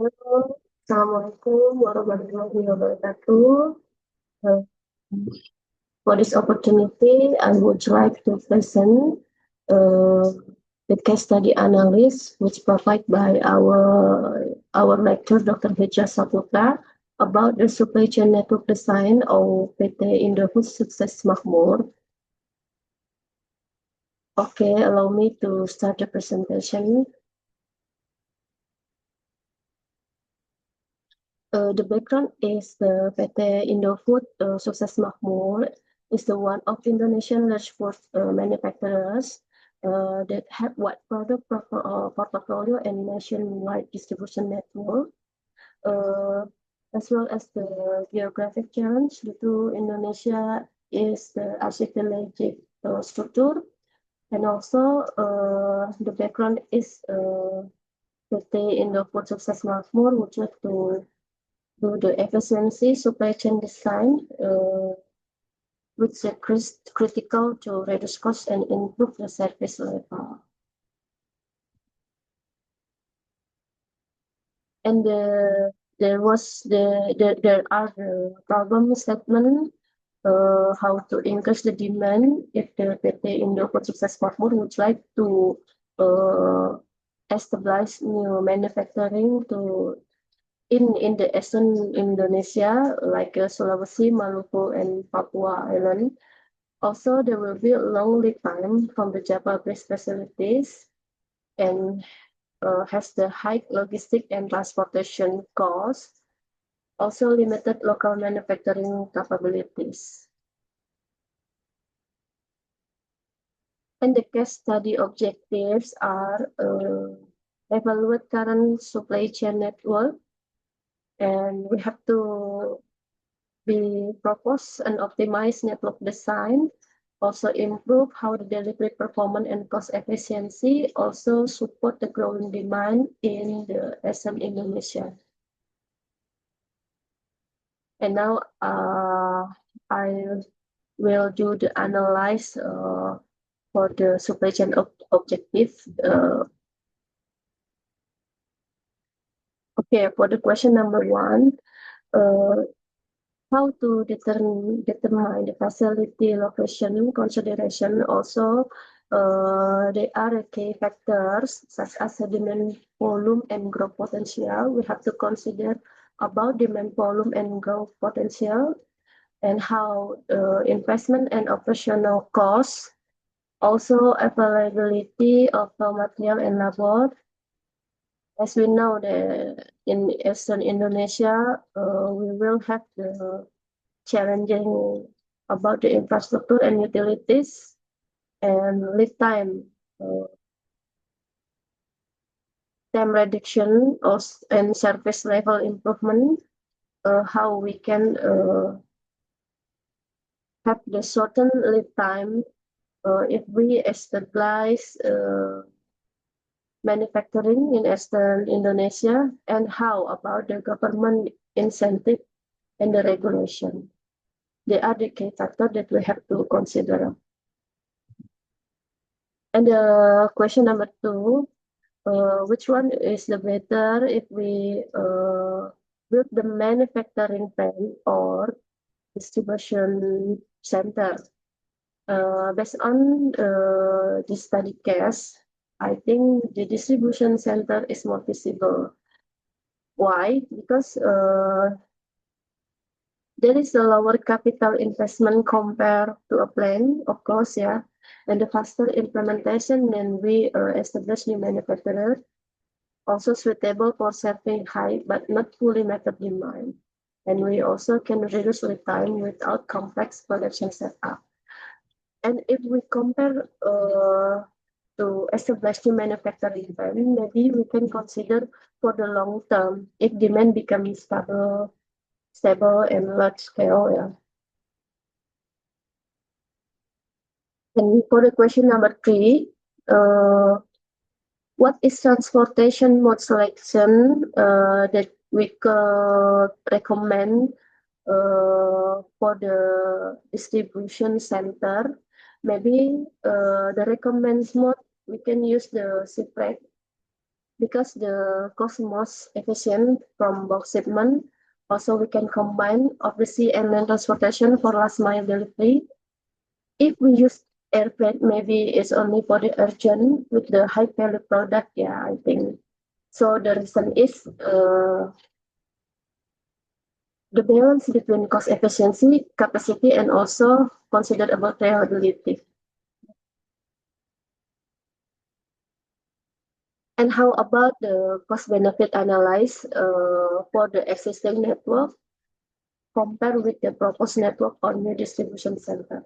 Halo, Assalamualaikum warahmatullahi wabarakatuh. Uh, For this opportunity, I would like to present uh, the case study analysis which provided by our lecturer, Dr. Hijra Saputra, about the supply chain network design of PT Indofood Sukses Makmur. Okay, allow me to start the presentation. The background is the PT Indofood Sukses Makmur is the one of Indonesian large food manufacturers that have wide product portfolio and nationwide distribution network, uh, as well as the geographic challenge due to Indonesia is the archipelagic structure, and also the background is PT Indofood Sukses Makmur would like to do the efficiency supply chain design, which is critical to reduce costs and improve the service level. And there are the problem statement, how to increase the demand if the PT Indofood Sukses Makmur would like to uh, establish new manufacturing to in the eastern Indonesia, like Sulawesi, Maluku, and Papua Island. Also, there will be a long lead time from the Java-based facilities and has the high logistic and transportation costs. Also, limited local manufacturing capabilities. And the case study objectives are evaluate current supply chain network, and we have to be propose an optimized network design, also improve how the delivery performance and cost efficiency, also support the growing demand in the SM Indonesia. And now I will do the analyze for the supply chain objective. Okay, for the question number one, how to determine the facility location consideration. Also, there are key factors such as demand volume and growth potential. We have to consider about demand volume and growth potential and how investment and operational costs, also availability of raw material and labor. As we know, in Eastern Indonesia, we will have the challenging about the infrastructure and utilities and lead time, time reduction and service level improvement, how we can have the shortened lead time if we establish manufacturing in Eastern Indonesia, and how about the government incentive and the regulation. They are the key factors that we have to consider. And the question number two, which one is the better if we build the manufacturing plant or distribution center? Based on the study case, I think the distribution center is more feasible. Why? Because there is a lower capital investment compared to a plant, of course, yeah, and the faster implementation when we establish new manufacturer, also suitable for serving high but not fully met demand. And we also can reduce lead time without complex production setup. And if we compare to establish new manufacturing plant, maybe we can consider for the long term if demand becomes stable and large scale. Yeah. And for the question number three, what is transportation mode selection that we could recommend for the distribution center? Maybe the recommends mode, we can use the shipwreck because the cost most efficient from bulk shipment. Also, we can combine of the sea and land transportation for last mile delivery. If we use air freight, maybe it's only for the urgent with the high value product. Yeah, I think. So the reason is the balance between cost efficiency, capacity, and also considerable reliability. And how about the cost-benefit analysis for the existing network compared with the proposed network or new distribution center?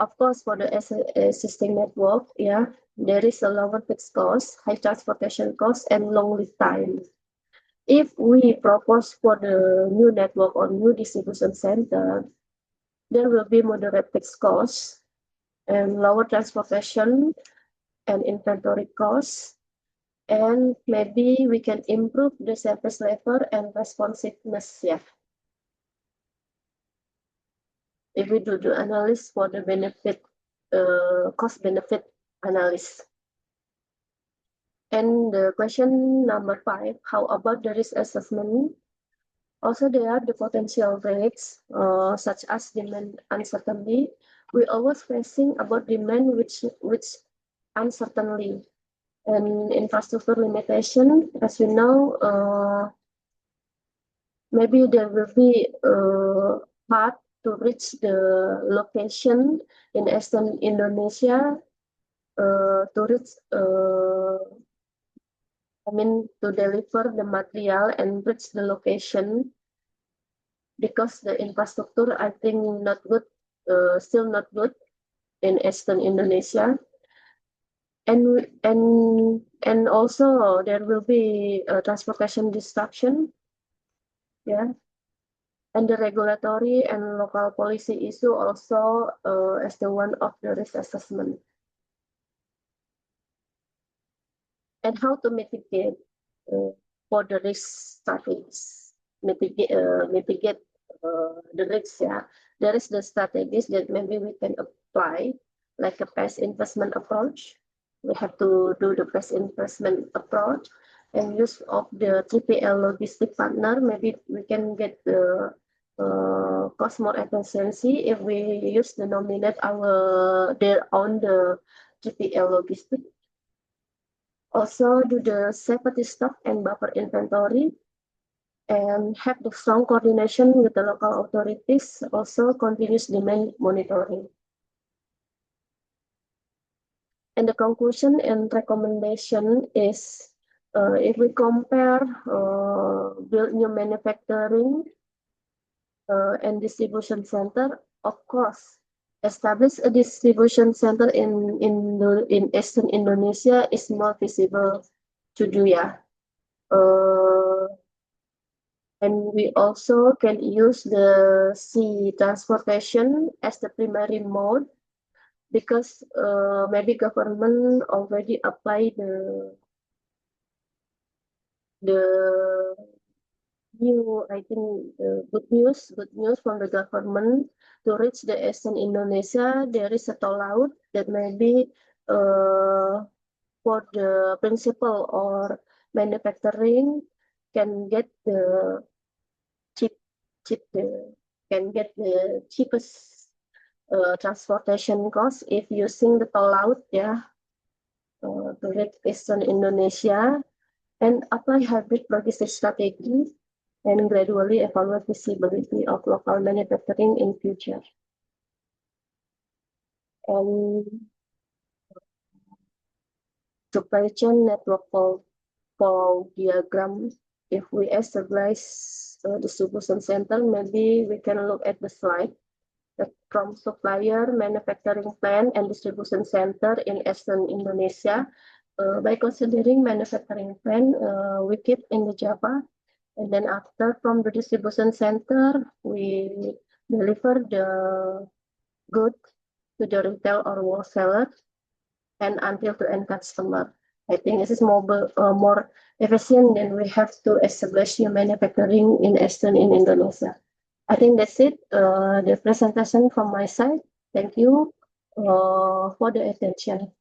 Of course, for the existing network, yeah, there is a lower fixed cost, high transportation cost, and long lead time. If we propose for the new network or new distribution center, there will be moderate fixed costs and lower transportation and inventory costs. And maybe we can improve the service level and responsiveness. Yeah. If we do the analysis for the benefit, cost benefit analysis. And the question number 5, how about the risk assessment? Also, there are the potential risks, such as demand uncertainty. We always facing about demand which uncertainty and infrastructure limitation. As we know, maybe there will be hard to reach the location in Eastern Indonesia to reach to deliver the material and reach the location because the infrastructure I think not good, still not good in Eastern Indonesia. And also there will be transportation disruption, yeah. And the regulatory and local policy issue also as the one of the risk assessment. And how to mitigate for the risk strategies, mitigate the risks. Yeah, there is the strategies that maybe we can apply, like a past investment approach. We have to do the past investment approach and use of the 3PL logistic partner. Maybe we can get the cost more efficiency if we use the nominate their own the 3PL logistic. Also do the safety stock and buffer inventory and have the strong coordination with the local authorities, also continuous demand monitoring. And the conclusion and recommendation is if we compare build new manufacturing and distribution center, of course, establish a distribution center in Eastern Indonesia is more feasible to do, yeah. And we also can use the sea transportation as the primary mode because maybe government already applied the new, I think, good news from the government to reach the Eastern Indonesia. There is a toll out that maybe for the principal or manufacturing can get the cheapest transportation cost if using the toll out, yeah, to reach Eastern Indonesia, and apply hybrid logistics strategy and gradually evaluate feasibility of local manufacturing in future. And supply chain network for diagram. If we establish a distribution center, maybe we can look at the slide from supplier, manufacturing plant, and distribution center in Eastern Indonesia. By considering manufacturing plant, we keep in the Java, and then after from the distribution center, we deliver the goods to the retail or wholesaler and until to end customer. I think this is more efficient than we have to establish new manufacturing in Eastern Indonesia. I think that's it, the presentation from my side. Thank you for the attention.